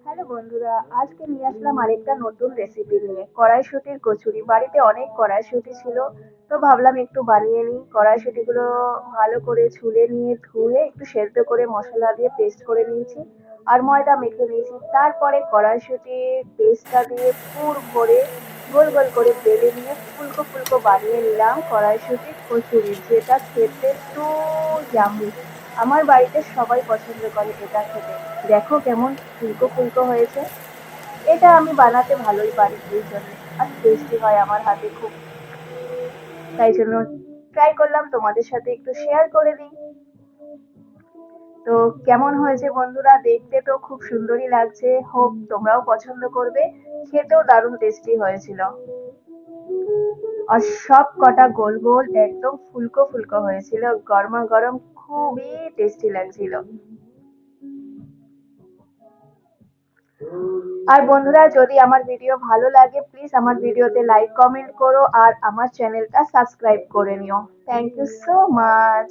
Hello বন্ধুরা, আজকে নিয়ে আসলাম আরেকটা নতুন রেসিপি নিয়ে কড়াইশুঁটির কচুরি। বাড়িতে অনেক কড়াইশুঁটি ছিল, তো ভাবলাম একটু বানিয়ে নিই। কড়াইশুঁটিগুলো ভালো করে ছুলে নিয়ে ধুয়ে একটু সেদ্ধ করে মশলা দিয়ে পেস্ট করে নিয়েছি আর ময়দা মেখে নিয়েছি। তারপরে কড়াইশুঁটির পেস্টটা দিয়ে পুর ভরে গোল গোল করে বেলে নিয়ে ফুলকো ফুলকো বানিয়ে নিলাম কড়াইশুঁটির কচুরি, যেটা খেতে টু ইয়াম্মি। আমার বাড়িতে সবাই পছন্দ করে এটা খেতে। দেখো কেমন ফুলকো ফুলকো হয়েছে। এটা আমি বানাতে ভালোই পারি, এই জন্য আর টেস্টি হয় আমার হাতে খুব। তাই জন্য ট্রাই করলাম তোমাদের সাথে একটু শেয়ার করে দিই। তো কেমন হয়েছে বন্ধুরা, দেখতে তো খুব সুন্দরই লাগছে। হোপ তোমরাও পছন্দ করবে। খেতেও দারুণ টেস্টি হয়েছিল আর সব কটা গোল গোল একদম ফুলকো ফুলকো হয়েছিল, গরমা গরম, খুবই টেস্টি লাগছিল। আর বন্ধুরা, যদি আমার ভিডিও ভালো লাগে প্লিজ আমার ভিডিওতে লাইক কমেন্ট করো আর আমার চ্যানেলটা সাবস্ক্রাইব করে নিও। Thank you so much.